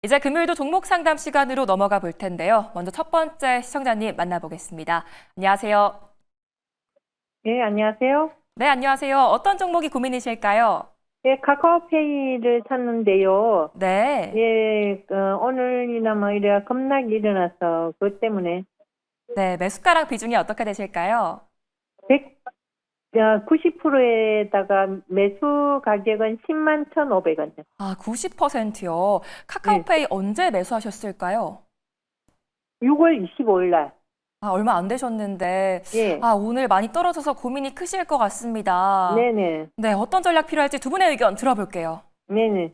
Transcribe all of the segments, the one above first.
이제 금요일도 종목 상담 시간으로 넘어가 볼 텐데요. 먼저 첫 번째 시청자님 만나보겠습니다. 안녕하세요. 네, 안녕하세요. 네, 안녕하세요. 어떤 종목이 고민이실까요? 예, 카카오페이를 샀는데요. 네. 예, 오늘이나 뭐 이래 급락이 일어나서 그것 때문에 네, 매수가랑 비중이 어떻게 되실까요? 90%에다가 매수 가격은 10만 1,500원이요. 아, 90%요. 카카오페이 언제 매수하셨을까요? 6월 25일 날. 아, 얼마 안 되셨는데, 예, 오늘 많이 떨어져서 고민이 크실 것 같습니다. 네네, 네, 어떤 전략 필요할지 두 분의 의견 들어볼게요. 네네.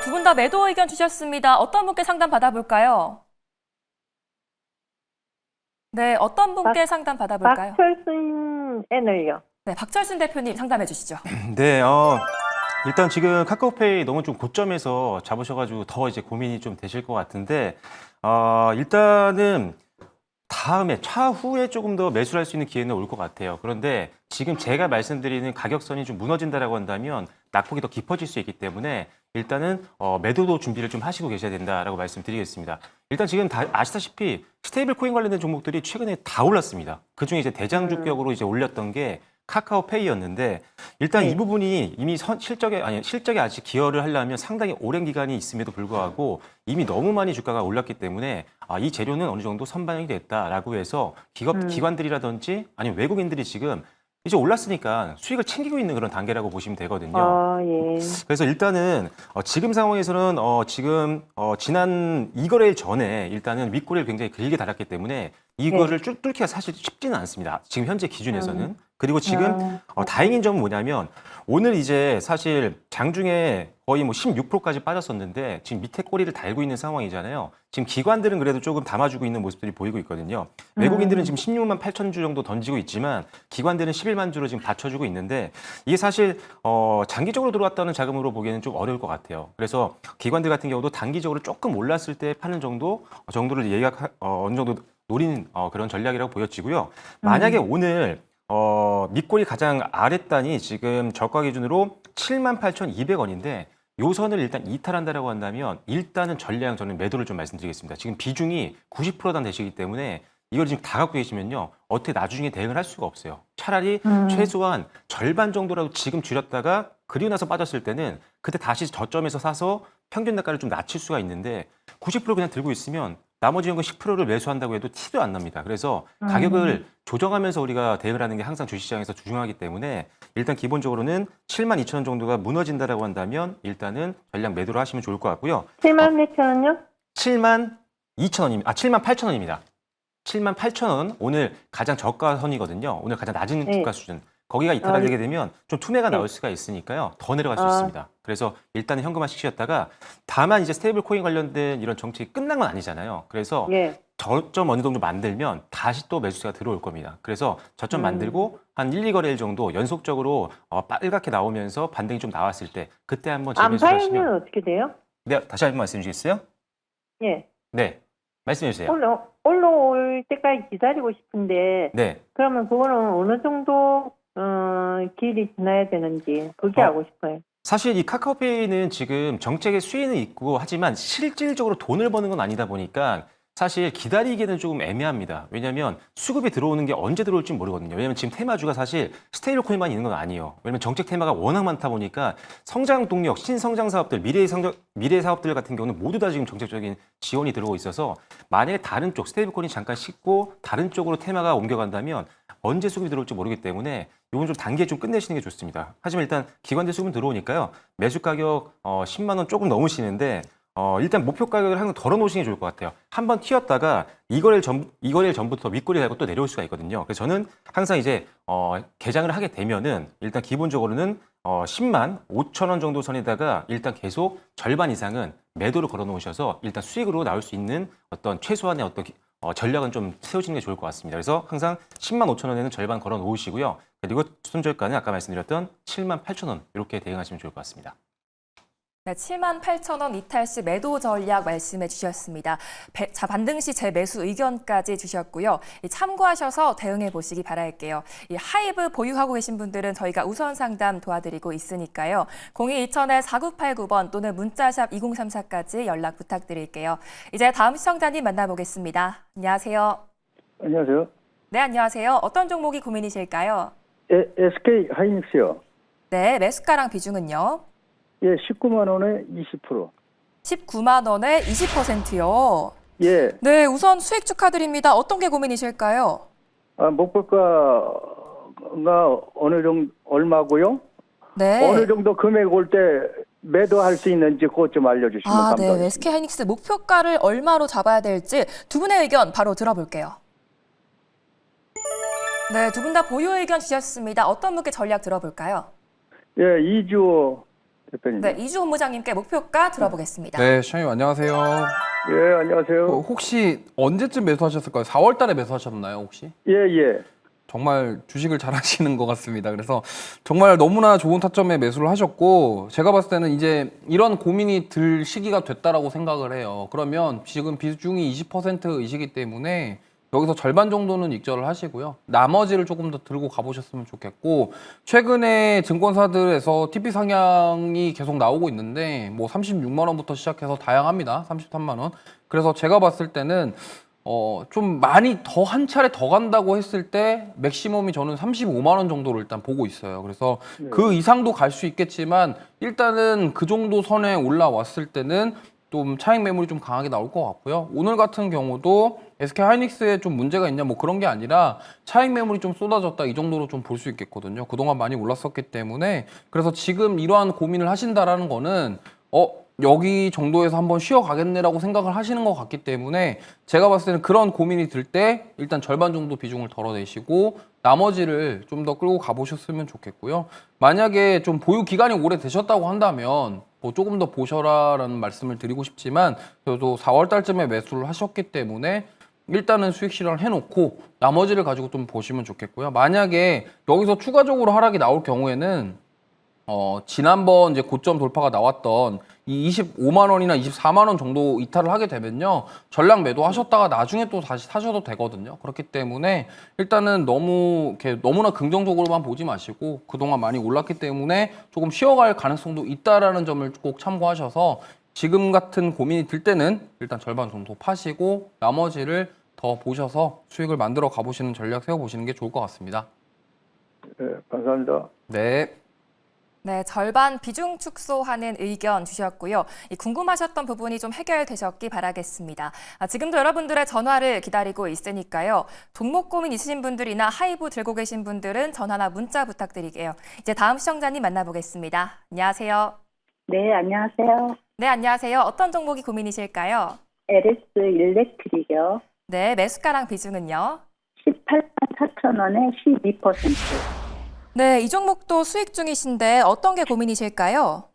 두 분 다 매도 의견 주셨습니다. 어떤 분께 상담 받아볼까요? 네, 어떤 분께 상담 받아볼까요? 박철순 N을요. 네, 박철순 대표님 상담해 주시죠. 네, 일단 지금 카카오페이 너무 좀 고점에서 잡으셔가지고 더 이제 고민이 좀 되실 것 같은데, 일단은 다음에 차후에 조금 더 매수를 할 수 있는 기회는 올 것 같아요. 그런데 지금 제가 말씀드리는 가격선이 좀 무너진다라고 한다면 낙폭이 더 깊어질 수 있기 때문에 일단은 매도도 준비를 좀 하시고 계셔야 된다라고 말씀드리겠습니다. 일단 지금 다 아시다시피 스테이블 코인 관련된 종목들이 최근에 다 올랐습니다. 그중에 이제 대장주격으로 이제 올렸던 게 카카오페이였는데 일단 네. 이 부분이 이미 실적에 아직 기여를 하려면 상당히 오랜 기간이 있음에도 불구하고 이미 너무 많이 주가가 올랐기 때문에 이 재료는 어느 정도 선반영이 됐다라고 해서 기관들이라든지 아니면 외국인들이 지금 이제 올랐으니까 수익을 챙기고 있는 그런 단계라고 보시면 되거든요. 예. 그래서 일단은 지금 상황에서는 지난 이거래일 전에 일단은 윗꼬리를 굉장히 길게 달았기 때문에 이거를 쭉 뚫기가 사실 쉽지는 않습니다. 지금 현재 기준에서는. 그리고 지금 다행인 점은 뭐냐면 오늘 이제 사실 장중에 거의 뭐 16%까지 빠졌었는데 지금 밑에 꼬리를 달고 있는 상황이잖아요. 지금 기관들은 그래도 조금 담아주고 있는 모습들이 보이고 있거든요. 외국인들은 지금 16만 8천 주 정도 던지고 있지만 기관들은 11만 주로 지금 받쳐주고 있는데 이게 사실 장기적으로 들어왔다는 자금으로 보기에는 좀 어려울 것 같아요. 그래서 기관들 같은 경우도 단기적으로 조금 올랐을 때 파는 정도를 어느 정도 노리는 그런 전략이라고 보여지고요. 만약에 오늘 밑골이 가장 아랫단이 지금 저가 기준으로 78,200원인데 요 선을 일단 이탈한다라고 한다면 일단은 전량 저는 매도를 좀 말씀드리겠습니다. 지금 비중이 90%단 되시기 때문에 이걸 지금 다 갖고 계시면요. 어떻게 나중에 대응을 할 수가 없어요. 차라리 최소한 절반 정도라도 지금 줄였다가 그리고 나서 빠졌을 때는 그때 다시 저점에서 사서 평균 단가를 좀 낮출 수가 있는데 90% 그냥 들고 있으면 나머지 연금 10%를 매수한다고 해도 티도 안 납니다. 그래서 가격을 조정하면서 우리가 대응을 하는 게 항상 주식시장에서 중요하기 때문에 일단 기본적으로는 72,000원 정도가 무너진다라고 한다면 일단은 전량 매도를 하시면 좋을 것 같고요. 7만 몇 천원요? 72,000원입니다. 78,000원입니다. 78,000원 오늘 가장 저가 선이거든요. 오늘 가장 낮은 네. 주가 수준. 거기가 이탈하게 되면 좀 투매가 나올 수가 있으니까요. 더 내려갈 수 있습니다. 그래서 일단은 현금화 시키셨다가 다만 이제 스테이블 코인 관련된 이런 정책이 끝난 건 아니잖아요. 그래서 예. 저점 어느 정도 만들면 다시 또 매수세가 들어올 겁니다. 그래서 저점 만들고 한 1, 2거래일 정도 연속적으로 빨갛게 나오면서 반등이 좀 나왔을 때 그때 한번 안 재매수 팔면 하시면 어떻게 돼요? 네, 다시 한번 말씀해 주시겠어요? 예. 네. 말씀해 주세요. 올라올 때까지 기다리고 싶은데, 네. 그러면 그거는 어느 정도, 길이 지나야 되는지, 그게 알고 싶어요. 사실 이 카카오페이는 지금 정책의 수위는 있고 하지만 실질적으로 돈을 버는 건 아니다 보니까 사실 기다리기는 조금 애매합니다. 왜냐하면 수급이 들어오는 게 언제 들어올지 모르거든요. 왜냐하면 지금 테마주가 사실 스테이블 코인만 있는 건 아니에요. 왜냐하면 정책 테마가 워낙 많다 보니까 성장 동력, 신성장 사업들, 미래 사업들 같은 경우는 모두 다 지금 정책적인 지원이 들어오고 있어서 만약에 다른 쪽 스테이블 코인이 잠깐 식고 다른 쪽으로 테마가 옮겨간다면 언제 수급이 들어올지 모르기 때문에 이건 좀 단기에 좀 끝내시는 게 좋습니다. 하지만 일단 기관들 수급은 들어오니까요. 매수 가격 10만 원 조금 넘으시는데 일단 목표 가격을 한번 덜어 놓으시는 게 좋을 것 같아요. 한번 튀었다가 이거래일 전부터 윗꼬리 달고 또 내려올 수가 있거든요. 그래서 저는 항상 이제 개장을 하게 되면은 일단 기본적으로는 10만 5천 원 정도 선에다가 일단 계속 절반 이상은 매도를 걸어 놓으셔서 일단 수익으로 나올 수 있는 어떤 최소한의 어떤 전략은 좀 세우시는 게 좋을 것 같습니다. 그래서 항상 10만 5천 원에는 절반 걸어 놓으시고요. 그리고 손절가는 아까 말씀드렸던 7만 8천 원 이렇게 대응하시면 좋을 것 같습니다. 네, 78,000원 이탈 시 매도 전략 말씀해 주셨습니다. 자, 반등 시 제 매수 의견까지 주셨고요. 참고하셔서 대응해 보시기 바랄게요. 이 하이브 보유하고 계신 분들은 저희가 우선 상담 도와드리고 있으니까요. 0220-4989번 또는 문자샵 2034까지 연락 부탁드릴게요. 이제 다음 시청자님 만나보겠습니다. 안녕하세요. 안녕하세요. 네, 안녕하세요. 어떤 종목이 고민이실까요? SK 하이닉스요. 네, 매수가랑 비중은요? 예, 19만 원에 20%. 19만 원에 20%요. 예, 네, 우선 수익 축하드립니다. 어떤 게 고민이실까요? 목표가가 어느 정도 얼마고요? 네. 어느 정도 금액 올 때 매도할 수 있는지 그것 좀 알려주시면 네. 감사하겠습니다. SK 하이닉스 목표가를 얼마로 잡아야 될지 두 분의 의견 바로 들어볼게요. 네, 두 분 다 보유 의견 주셨습니다. 어떤 분께 전략 들어볼까요? 예, 이주호 대표님. 네, 이주 본부장님께 목표가 들어보겠습니다. 네, 시장님 안녕하세요. 예, 안녕하세요. 혹시 언제쯤 매수하셨을까요? 4월 달에 매수하셨나요, 혹시? 예, 예. 정말 주식을 잘 하시는 것 같습니다. 그래서 정말 너무나 좋은 타점에 매수를 하셨고, 제가 봤을 때는 이제 이런 고민이 들 시기가 됐다라고 생각을 해요. 그러면 지금 비중이 20%이시기 때문에 여기서 절반 정도는 익절을 하시고요. 나머지를 조금 더 들고 가보셨으면 좋겠고, 최근에 증권사들에서 TP 상향이 계속 나오고 있는데, 뭐 36만 원부터 시작해서 다양합니다. 33만 원. 그래서 제가 봤을 때는 좀 많이 더 한 차례 더 간다고 했을 때 맥시멈이 저는 35만 원 정도를 일단 보고 있어요. 그래서 그 이상도 갈 수 있겠지만 일단은 그 정도 선에 올라왔을 때는 좀 차익 매물이 좀 강하게 나올 것 같고요. 오늘 같은 경우도 SK 하이닉스에 좀 문제가 있냐 뭐 그런 게 아니라 차익 매물이 좀 쏟아졌다 이 정도로 좀 볼 수 있겠거든요. 그동안 많이 올랐었기 때문에 그래서 지금 이러한 고민을 하신다라는 거는 여기 정도에서 한번 쉬어가겠네라고 생각을 하시는 것 같기 때문에 제가 봤을 때는 그런 고민이 들 때 일단 절반 정도 비중을 덜어내시고 나머지를 좀 더 끌고 가보셨으면 좋겠고요. 만약에 좀 보유 기간이 오래 되셨다고 한다면 뭐 조금 더 보셔라라는 말씀을 드리고 싶지만 저도 4월 달쯤에 매수를 하셨기 때문에 일단은 수익 실현을 해놓고 나머지를 가지고 좀 보시면 좋겠고요. 만약에 여기서 추가적으로 하락이 나올 경우에는 지난번 이제 고점 돌파가 나왔던 이 25만 원이나 24만 원 정도 이탈을 하게 되면요. 전량 매도하셨다가 나중에 또 다시 사셔도 되거든요. 그렇기 때문에 일단은 너무나 긍정적으로만 보지 마시고 그동안 많이 올랐기 때문에 조금 쉬어갈 가능성도 있다라는 점을 꼭 참고하셔서 지금 같은 고민이 들 때는 일단 절반 정도 파시고 나머지를 더 보셔서 수익을 만들어 가보시는 전략 세워보시는 게 좋을 것 같습니다. 예, 감사합니다. 네. 네, 절반 비중 축소하는 의견 주셨고요. 궁금하셨던 부분이 좀 해결되셨기 바라겠습니다. 지금도 여러분들의 전화를 기다리고 있으니까요. 종목 고민 있으신 분들이나 하이브 들고 계신 분들은 전화나 문자 부탁드릴게요. 이제 다음 시청자님 만나보겠습니다. 안녕하세요. 네, 안녕하세요. 네, 안녕하세요. 어떤 종목이 고민이실까요? LS 일렉트릭이요. 네, 매수가랑 비중은요? 18만 4천 원에 12%. 네, 이 종목도 수익 중이신데 어떤 게 고민이실까요?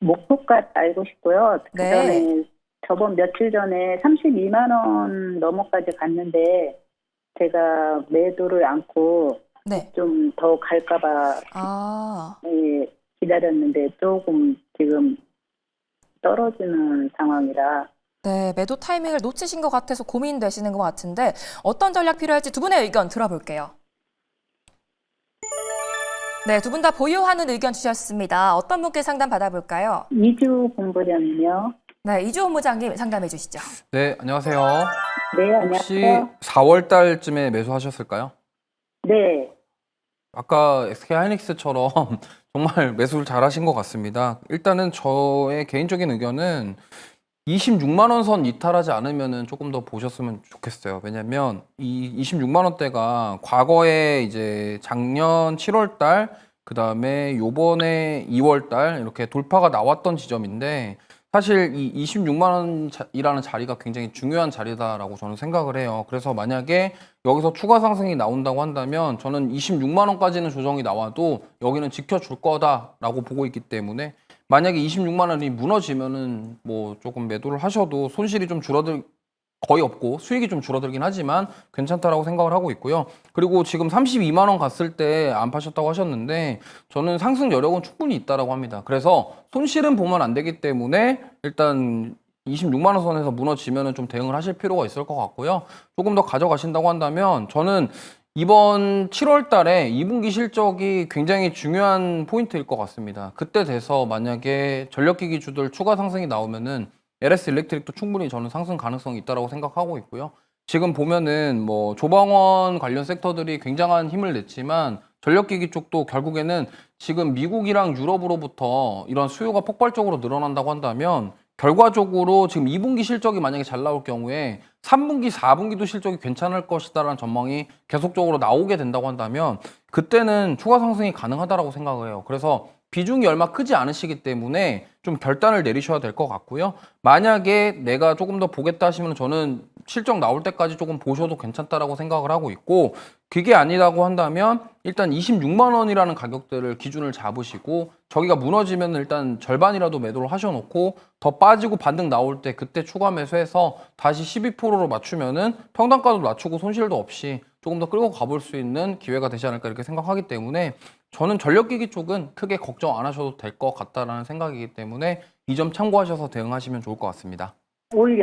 목표가 알고 싶고요. 네. 저번 며칠 전에 32만 원 넘어까지 갔는데 제가 매도를 않고 네. 좀 더 갈까봐 기다렸는데 조금 지금 떨어지는 상황이라 네, 매도 타이밍을 놓치신 것 같아서 고민되시는 것 같은데 어떤 전략 필요할지 두 분의 의견 들어볼게요. 네, 두 분 다 보유하는 의견 주셨습니다. 어떤 분께 상담 받아볼까요? 이주 공부련이요. 네, 이주 본부장님 상담해 주시죠. 네, 안녕하세요. 네, 혹시 안녕하세요. 4월 달쯤에 매수하셨을까요? 네, 아까 SK 하이닉스처럼 정말 매수를 잘 하신 것 같습니다. 일단은 저의 개인적인 의견은 26만 원 선 이탈하지 않으면은 조금 더 보셨으면 좋겠어요. 왜냐면 이 26만 원대가 과거에 이제 작년 7월 달, 그다음에 요번에 2월 달 이렇게 돌파가 나왔던 지점인데 사실 이 26만 원이라는 자리가 굉장히 중요한 자리다라고 저는 생각을 해요. 그래서 만약에 여기서 추가 상승이 나온다고 한다면 저는 26만 원까지는 조정이 나와도 여기는 지켜줄 거다라고 보고 있기 때문에 만약에 26만 원이 무너지면은 뭐 조금 매도를 하셔도 손실이 좀 줄어들 거의 없고 수익이 좀 줄어들긴 하지만 괜찮다라고 생각을 하고 있고요. 그리고 지금 32만 원 갔을 때 안 파셨다고 하셨는데 저는 상승 여력은 충분히 있다라고 합니다. 그래서 손실은 보면 안 되기 때문에 일단 26만 원 선에서 무너지면은 좀 대응을 하실 필요가 있을 것 같고요. 조금 더 가져가신다고 한다면 저는 이번 7월 달에 2분기 실적이 굉장히 중요한 포인트일 것 같습니다. 그때 돼서 만약에 전력기기주들 추가 상승이 나오면은 LS 일렉트릭도 충분히 저는 상승 가능성이 있다고 생각하고 있고요. 지금 보면은 뭐 조방원 관련 섹터들이 굉장한 힘을 냈지만 전력기기 쪽도 결국에는 지금 미국이랑 유럽으로부터 이런 수요가 폭발적으로 늘어난다고 한다면 결과적으로 지금 2분기 실적이 만약에 잘 나올 경우에 3분기, 4분기도 실적이 괜찮을 것이다라는 전망이 계속적으로 나오게 된다고 한다면 그때는 추가 상승이 가능하다라고 생각을 해요. 그래서 비중이 얼마 크지 않으시기 때문에 좀 결단을 내리셔야 될 것 같고요. 만약에 내가 조금 더 보겠다 하시면 저는 실적 나올 때까지 조금 보셔도 괜찮다라고 생각을 하고 있고 그게 아니라고 한다면 일단 26만 원이라는 가격대를 기준을 잡으시고 저기가 무너지면 일단 절반이라도 매도를 하셔놓고 더 빠지고 반등 나올 때 그때 추가 매수해서 다시 12%로 맞추면은 평단가도 낮추고 손실도 없이 조금 더 끌고 가볼 수 있는 기회가 되지 않을까 이렇게 생각하기 때문에 저는 전력기기 쪽은 크게 걱정 안 하셔도 될 것 같다라는 생각이기 때문에 이 점 참고하셔서 대응하시면 좋을 것 같습니다. 올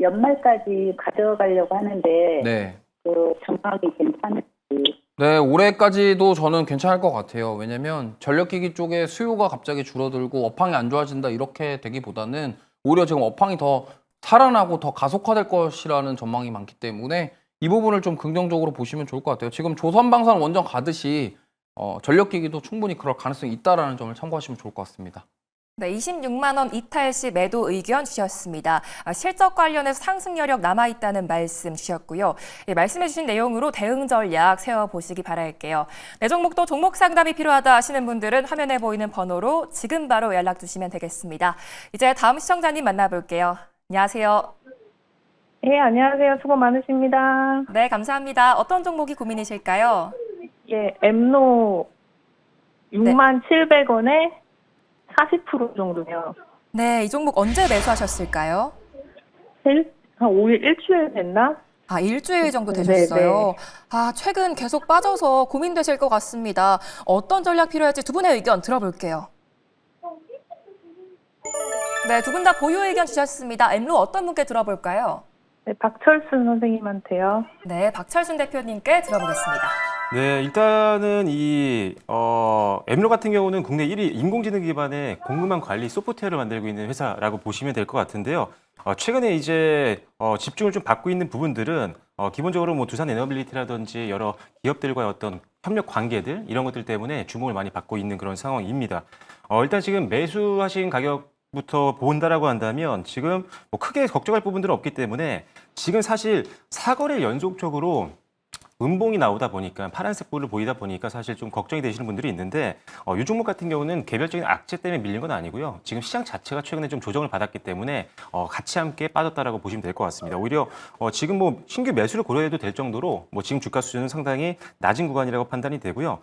연말까지 가져가려고 하는데 네. 그 전망이 괜찮을지. 네, 올해까지도 저는 괜찮을 것 같아요. 왜냐면 전력기기 쪽에 수요가 갑자기 줄어들고 업황이 안 좋아진다 이렇게 되기보다는 오히려 지금 업황이 더 살아나고 더 가속화될 것이라는 전망이 많기 때문에 이 부분을 좀 긍정적으로 보시면 좋을 것 같아요. 지금 조선방산 원전 가듯이 전력기기도 충분히 그럴 가능성이 있다라는 점을 참고하시면 좋을 것 같습니다. 네, 26만 원 이탈 시 매도 의견 주셨습니다. 실적 관련해서 상승 여력 남아있다는 말씀 주셨고요. 말씀해 주신 내용으로 대응 전략 세워보시기 바랄게요. 내 종목도 종목 상담이 필요하다 하시는 분들은 화면에 보이는 번호로 지금 바로 연락 주시면 되겠습니다. 이제 다음 시청자님 만나볼게요. 안녕하세요. 네, 안녕하세요. 수고 많으십니다. 네, 감사합니다. 어떤 종목이 고민이실까요? 예, 엠노 67,000원에 40% 정도요. 네, 이 종목 언제 매수하셨을까요? 한 5일, 일주일 됐나? 아, 일주일 정도 네, 되셨어요. 네. 아, 최근 계속 빠져서 고민되실 것 같습니다. 어떤 전략 필요할지 두 분의 의견 들어볼게요. 네, 두 분 다 보유 의견 주셨습니다. 엠로 어떤 분께 들어볼까요? 네, 박철순 선생님한테요. 네, 박철순 대표님께 들어보겠습니다. 네, 일단은 엠로 같은 경우는 국내 1위 인공지능 기반의 공급망 관리 소프트웨어를 만들고 있는 회사라고 보시면 될 것 같은데요. 최근에 이제 집중을 좀 받고 있는 부분들은 기본적으로 뭐 두산 에너빌리티라든지 여러 기업들과의 어떤 협력 관계들 이런 것들 때문에 주목을 많이 받고 있는 그런 상황입니다. 일단 지금 매수하신 가격부터 본다라고 한다면 지금 뭐 크게 걱정할 부분들은 없기 때문에 지금 사실 4거래 연속적으로 음봉이 나오다 보니까 파란색 불을 보이다 보니까 사실 좀 걱정이 되시는 분들이 있는데 이 종목 같은 경우는 개별적인 악재 때문에 밀린 건 아니고요. 지금 시장 자체가 최근에 좀 조정을 받았기 때문에 같이 함께 빠졌다라고 보시면 될 것 같습니다. 오히려 지금 뭐 신규 매수를 고려해도 될 정도로 뭐 지금 주가 수준은 상당히 낮은 구간이라고 판단이 되고요.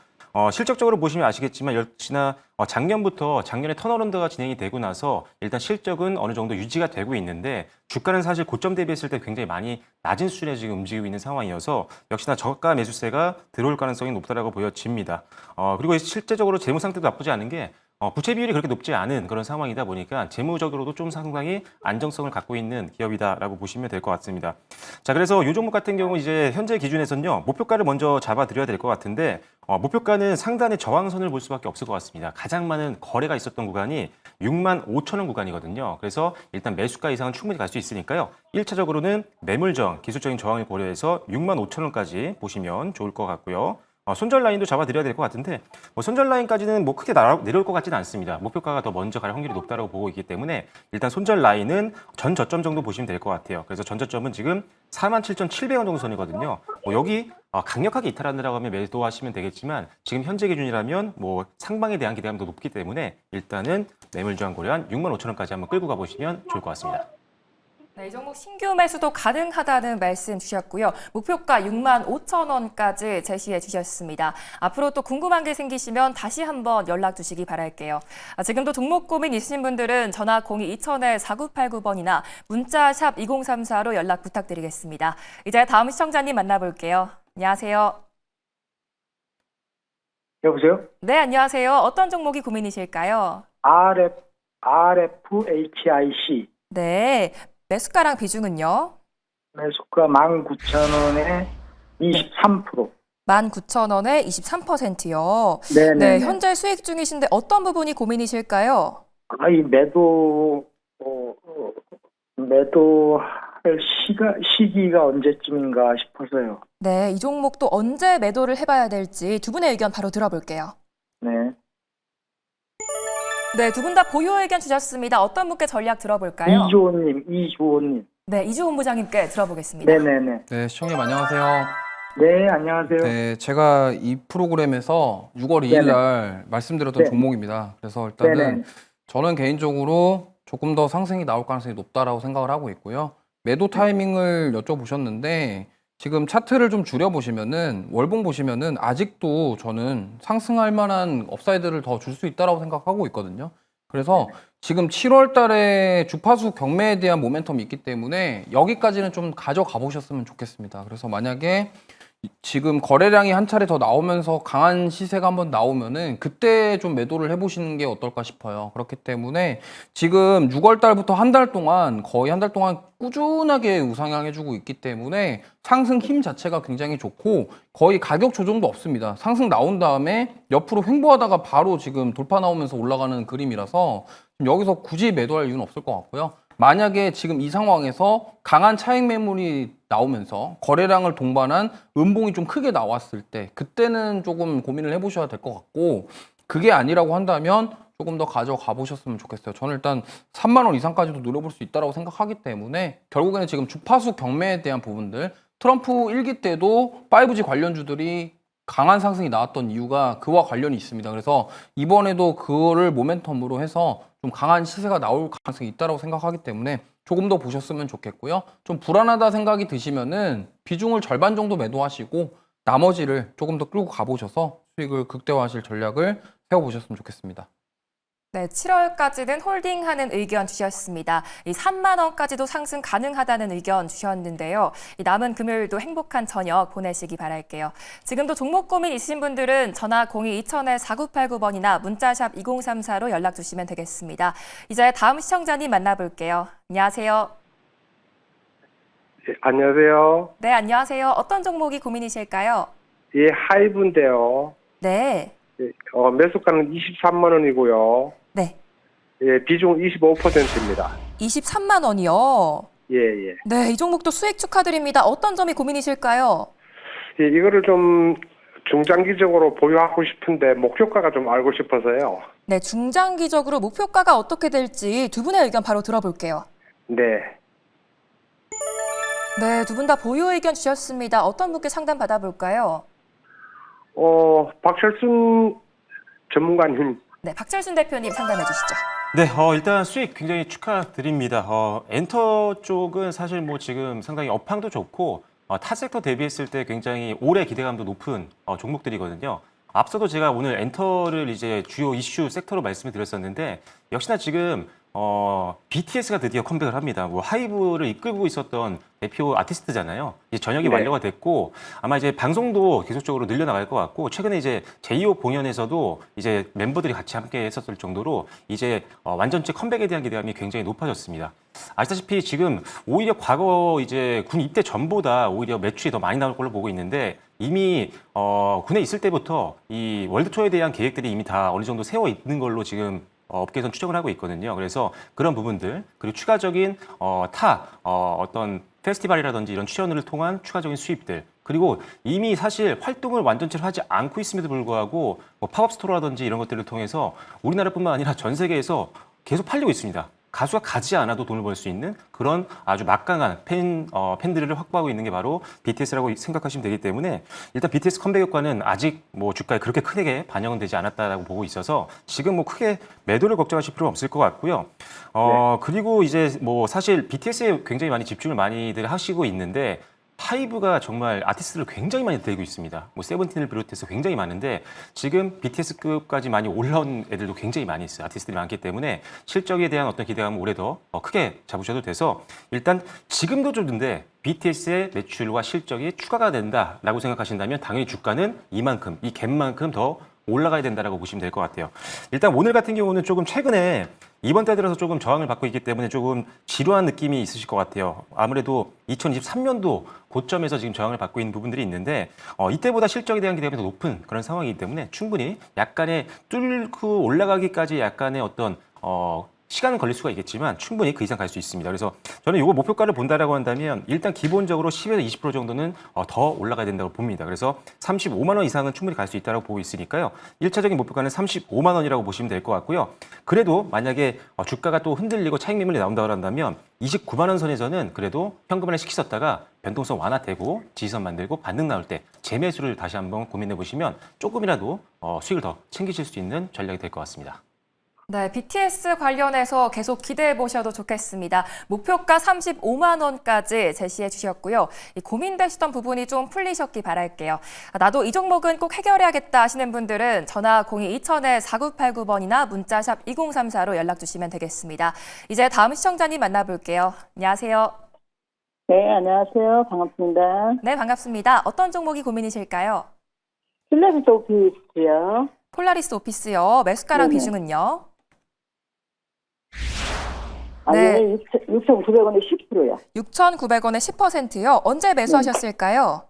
실적적으로 보시면 아시겠지만 역시나 작년에 턴어라운드가 진행이 되고 나서 일단 실적은 어느 정도 유지가 되고 있는데 주가는 사실 고점 대비했을 때 굉장히 많이 낮은 수준에 지금 움직이고 있는 상황이어서 역시나 저가 매수세가 들어올 가능성이 높다라고 보여집니다. 그리고 실제적으로 재무 상태도 나쁘지 않은 게 부채 비율이 그렇게 높지 않은 그런 상황이다 보니까 재무적으로도 좀 상당히 안정성을 갖고 있는 기업이다라고 보시면 될 것 같습니다. 자, 그래서 이 종목 같은 경우 이제 현재 기준에서는요 목표가를 먼저 잡아드려야 될 것 같은데 목표가는 상단의 저항선을 볼 수밖에 없을 것 같습니다. 가장 많은 거래가 있었던 구간이 65,000원 구간이거든요. 그래서 일단 매수가 이상은 충분히 갈 수 있으니까요. 1차적으로는 매물저항, 기술적인 저항을 고려해서 65,000원까지 보시면 좋을 것 같고요. 손절 라인도 잡아드려야 될 것 같은데 손절 라인까지는 뭐 크게 내려올 것 같지는 않습니다. 목표가가 더 먼저 갈 확률이 높다고 보고 있기 때문에 일단 손절 라인은 전 저점 정도 보시면 될 것 같아요. 그래서 전 저점은 지금 47,700원 정도 선이거든요. 여기 강력하게 이탈한다고 하면 매도하시면 되겠지만 지금 현재 기준이라면 뭐 상방에 대한 기대감도 높기 때문에 일단은 매물 저항 고려한 65,000원까지 한번 끌고 가보시면 좋을 것 같습니다. 네, 이 종목 신규 매수도 가능하다는 말씀 주셨고요. 목표가 6만 5천 원까지 제시해 주셨습니다. 앞으로 또 궁금한 게 생기시면 다시 한번 연락 주시기 바랄게요. 지금도 종목 고민 있으신 분들은 전화 02-2000-4989번이나 문자 샵 2034로 연락 부탁드리겠습니다. 이제 다음 시청자님 만나볼게요. 안녕하세요. 여보세요? 네, 안녕하세요. 어떤 종목이 고민이실까요? RFHIC 네, 매수가랑 비중은요? 매수가 19,000원에 23%. 19,000원에 23%요. 네네. 네, 현재 수익 중이신데 어떤 부분이 고민이실까요? 이 매도할 시기가 언제쯤인가 싶어서요. 네, 이 종목도 언제 매도를 해봐야 될지 두 분의 의견 바로 들어볼게요. 네. 네, 두 분 다 보유 의견 주셨습니다. 어떤 분께 전략 들어볼까요? 이주호님. 네, 이주호 본부장님께 들어보겠습니다. 네네네. 네, 시청자님 안녕하세요. 네, 안녕하세요. 네, 제가 이 프로그램에서 6월 2일 날 말씀드렸던 네. 종목입니다. 그래서 일단은 네네. 저는 개인적으로 조금 더 상승이 나올 가능성이 높다라고 생각을 하고 있고요. 매도 타이밍을 여쭤보셨는데 지금 차트를 좀 줄여보시면은 월봉 보시면은 아직도 저는 상승할 만한 업사이드를 더 줄 수 있다라고 생각하고 있거든요. 그래서 지금 7월 달에 주파수 경매에 대한 모멘텀이 있기 때문에 여기까지는 좀 가져가 보셨으면 좋겠습니다. 그래서 만약에 지금 거래량이 한 차례 더 나오면서 강한 시세가 한번 나오면은 그때 좀 매도를 해보시는 게 어떨까 싶어요. 그렇기 때문에 지금 6월 달부터 한 달 동안 거의 한 달 동안 꾸준하게 우상향해주고 있기 때문에 상승 힘 자체가 굉장히 좋고 거의 가격 조정도 없습니다. 상승 나온 다음에 옆으로 횡보하다가 바로 지금 돌파 나오면서 올라가는 그림이라서 지금 여기서 굳이 매도할 이유는 없을 것 같고요. 만약에 지금 이 상황에서 강한 차익 매물이 나오면서 거래량을 동반한 음봉이 좀 크게 나왔을 때 그때는 조금 고민을 해보셔야 될 것 같고 그게 아니라고 한다면 조금 더 가져가 보셨으면 좋겠어요. 저는 일단 3만 원 이상까지도 노려볼 수 있다고 생각하기 때문에 결국에는 지금 주파수 경매에 대한 부분들 트럼프 1기 때도 5G 관련주들이 강한 상승이 나왔던 이유가 그와 관련이 있습니다. 그래서 이번에도 그거를 모멘텀으로 해서 좀 강한 시세가 나올 가능성이 있다고 생각하기 때문에 조금 더 보셨으면 좋겠고요. 좀 불안하다 생각이 드시면은 비중을 절반 정도 매도하시고 나머지를 조금 더 끌고 가보셔서 수익을 극대화하실 전략을 세워보셨으면 좋겠습니다. 네, 7월까지는 홀딩하는 의견 주셨습니다. 이 3만 원까지도 상승 가능하다는 의견 주셨는데요. 이 남은 금요일도 행복한 저녁 보내시기 바랄게요. 지금도 종목 고민 있으신 분들은 전화 02-2000-4989번이나 문자샵 2034로 연락 주시면 되겠습니다. 이제 다음 시청자님 만나볼게요. 안녕하세요. 예, 안녕하세요. 네, 안녕하세요. 어떤 종목이 고민이실까요? 예, 하이브인데요. 네, 예, 매수가는 23만 원이고요. 네, 예, 비중 25%입니다. 23만 원이요. 예, 예. 네, 이 종목도 수익 축하드립니다. 어떤 점이 고민이실까요? 예, 이거를 좀 중장기적으로 보유하고 싶은데 목표가가 좀 알고 싶어서요. 네, 중장기적으로 목표가가 어떻게 될지 두 분의 의견 바로 들어볼게요. 네. 네, 두 분 다 보유 의견 주셨습니다. 어떤 분께 상담 받아볼까요? 박철순 전문가님. 네, 박철순 대표님 상담해 주시죠. 네, 일단 수익 굉장히 축하드립니다. 엔터 쪽은 사실 뭐 지금 상당히 업황도 좋고 타 섹터 대비했을 때 굉장히 오래 기대감도 높은 종목들이거든요. 앞서도 제가 오늘 엔터를 이제 주요 이슈 섹터로 말씀을 드렸었는데 역시나 지금 BTS가 드디어 컴백을 합니다. 뭐 하이브를 이끌고 있었던 대표 아티스트잖아요. 이제 전역이 네. 완료가 됐고 아마 이제 방송도 계속적으로 늘려나갈 것 같고 최근에 이제 제2호 공연에서도 이제 멤버들이 같이 함께 했었을 정도로 이제 완전체 컴백에 대한 기대감이 굉장히 높아졌습니다. 아시다시피 지금 오히려 과거 이제 군 입대 전보다 오히려 매출이 더 많이 나올 걸로 보고 있는데 이미 군에 있을 때부터 이 월드 투어에 대한 계획들이 이미 다 어느 정도 세워 있는 걸로 지금 업계에서는 추정을 하고 있거든요. 그래서 그런 부분들 그리고 추가적인 어떤 페스티벌이라든지 이런 출연을 통한 추가적인 수입들 그리고 이미 사실 활동을 완전체로 하지 않고 있음에도 불구하고 뭐 팝업 스토어라든지 이런 것들을 통해서 우리나라뿐만 아니라 전 세계에서 계속 팔리고 있습니다. 가수가 가지 않아도 돈을 벌 수 있는 그런 아주 막강한 팬들을 확보하고 있는 게 바로 BTS라고 생각하시면 되기 때문에 일단 BTS 컴백 효과는 아직 뭐 주가에 그렇게 크게 반영은 되지 않았다라고 보고 있어서 지금 뭐 크게 매도를 걱정하실 필요는 없을 것 같고요. 그리고 이제 뭐 사실 BTS에 굉장히 많이 집중을 많이들 하시고 있는데 하이브가 정말 아티스트를 굉장히 많이 데리고 있습니다. 뭐 세븐틴을 비롯해서 굉장히 많은데 지금 BTS급까지 많이 올라온 애들도 굉장히 많이 있어요. 아티스트들이 많기 때문에 실적에 대한 어떤 기대감은 올해 더 크게 잡으셔도 돼서 일단 지금도 좋은데 BTS의 매출과 실적이 추가가 된다라고 생각하신다면 당연히 주가는 이만큼, 이 갭만큼 더 올라가야 된다라고 보시면 될 것 같아요. 일단 오늘 같은 경우는 조금 최근에 이번 달 들어서 조금 저항을 받고 있기 때문에 조금 지루한 느낌이 있으실 것 같아요. 아무래도 2023년도 고점에서 지금 저항을 받고 있는 부분들이 있는데 이때보다 실적에 대한 기대감이 더 높은 그런 상황이기 때문에 충분히 약간의 뚫고 올라가기까지 약간의 어떤 시간은 걸릴 수가 있겠지만 충분히 그 이상 갈 수 있습니다. 그래서 저는 이거 목표가를 본다라고 한다면 일단 기본적으로 10에서 20% 정도는 더 올라가야 된다고 봅니다. 그래서 35만 원 이상은 충분히 갈 수 있다고 보고 있으니까요. 1차적인 목표가는 35만 원이라고 보시면 될 것 같고요. 그래도 만약에 주가가 또 흔들리고 차익 매물이 나온다고 한다면 29만 원 선에서는 그래도 현금화를 시키셨다가 변동성 완화되고 지지선 만들고 반등 나올 때 재매수를 다시 한번 고민해 보시면 조금이라도 수익을 더 챙기실 수 있는 전략이 될 것 같습니다. 네, BTS 관련해서 계속 기대해 보셔도 좋겠습니다. 목표가 35만 원까지 제시해 주셨고요. 이 고민되시던 부분이 좀 풀리셨기 바랄게요. 나도 이 종목은 꼭 해결해야겠다 하시는 분들은 전화 02-2000-4989번이나 문자샵 2034로 연락 주시면 되겠습니다. 이제 다음 시청자님 만나볼게요. 안녕하세요. 네, 안녕하세요. 반갑습니다. 네, 반갑습니다. 어떤 종목이 고민이실까요? 필라비스 오피스요. 폴라리스 오피스요. 매수가랑 네네. 비중은요? 네. 네. 6,900원에 10%요. 6,900원에 10%요. 언제 매수하셨을까요?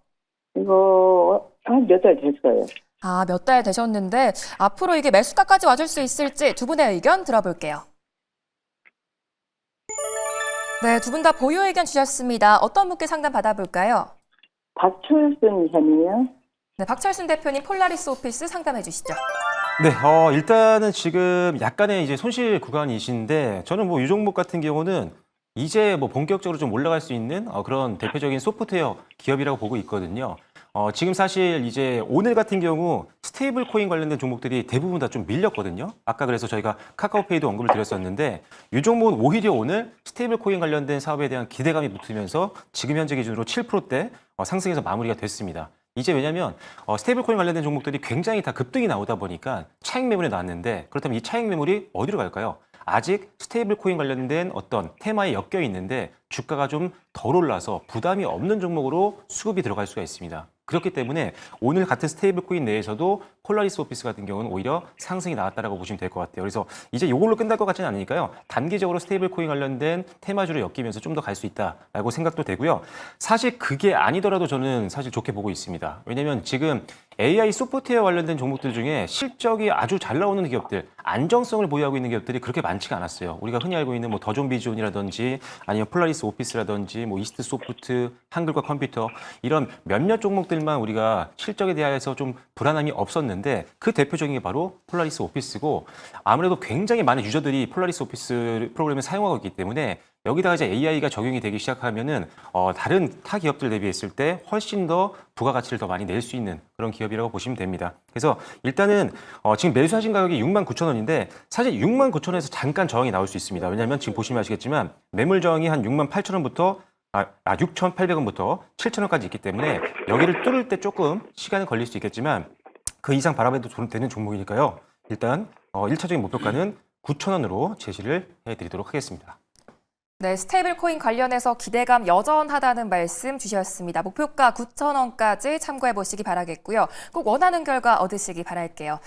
이거 한 몇 달 됐어요. 아, 몇 달 되셨는데 앞으로 이게 매수가까지 와줄 수 있을지 두 분의 의견 들어볼게요. 네, 두 분 다 보유 의견 주셨습니다. 어떤 분께 상담 받아볼까요? 박철순 햄이요. 네, 박철순 대표님 폴라리스 오피스 상담해 주시죠. 네, 일단은 지금 약간의 이제 손실 구간이신데 저는 뭐 이 종목 같은 경우는 이제 뭐 본격적으로 좀 올라갈 수 있는 그런 대표적인 소프트웨어 기업이라고 보고 있거든요. 지금 사실 이제 오늘 같은 경우 스테이블 코인 관련된 종목들이 대부분 다 좀 밀렸거든요. 아까 그래서 저희가 카카오페이도 언급을 드렸었는데 이 종목은 오히려 오늘 스테이블 코인 관련된 사업에 대한 기대감이 붙으면서 지금 현재 기준으로 7%대 상승해서 마무리가 됐습니다. 이제 왜냐면 스테이블 코인 관련된 종목들이 굉장히 다 급등이 나오다 보니까 차익 매물이 나왔는데 그렇다면 이 차익 매물이 어디로 갈까요? 아직 스테이블 코인 관련된 어떤 테마에 엮여 있는데 주가가 좀 덜 올라서 부담이 없는 종목으로 수급이 들어갈 수가 있습니다. 그렇기 때문에 오늘 같은 스테이블 코인 내에서도 폴라리스 오피스 같은 경우는 오히려 상승이 나왔다라고 보시면 될 것 같아요. 그래서 이제 이걸로 끝날 것 같지는 않으니까요. 단기적으로 스테이블 코인 관련된 테마주로 엮이면서 좀 더 갈 수 있다라고 생각도 되고요. 사실 그게 아니더라도 저는 사실 좋게 보고 있습니다. 왜냐면 지금 AI 소프트웨어 관련된 종목들 중에 실적이 아주 잘 나오는 기업들, 안정성을 보유하고 있는 기업들이 그렇게 많지가 않았어요. 우리가 흔히 알고 있는 뭐 더존비존이라든지 아니면 폴라리스 오피스라든지 뭐 이스트 소프트, 한글과 컴퓨터 이런 몇몇 종목들만 우리가 실적에 대해서 좀 불안함이 없었는데 그 대표적인 게 바로 폴라리스 오피스고 아무래도 굉장히 많은 유저들이 폴라리스 오피스 프로그램을 사용하고 있기 때문에 여기다가 이제 AI가 적용이 되기 시작하면은 다른 타 기업들 대비했을 때 훨씬 더 부가가치를 더 많이 낼 수 있는 그런 기업이라고 보시면 됩니다. 그래서 일단은 지금 매수하신 가격이 69,000원인데 사실 69,000원에서 잠깐 저항이 나올 수 있습니다. 왜냐하면 지금 보시면 아시겠지만 매물 저항이 한 68,000원부터 6,800원부터 7,000원까지 있기 때문에 여기를 뚫을 때 조금 시간이 걸릴 수 있겠지만 그 이상 바라봐도 되는 종목이니까요. 일단 1차적인 목표가는 9,000원으로 제시를 해드리도록 하겠습니다. 네, 스테이블 코인 관련해서 기대감 여전하다는 말씀 주셨습니다. 목표가 9,000원까지 참고해 보시기 바라겠고요. 꼭 원하는 결과 얻으시기 바랄게요.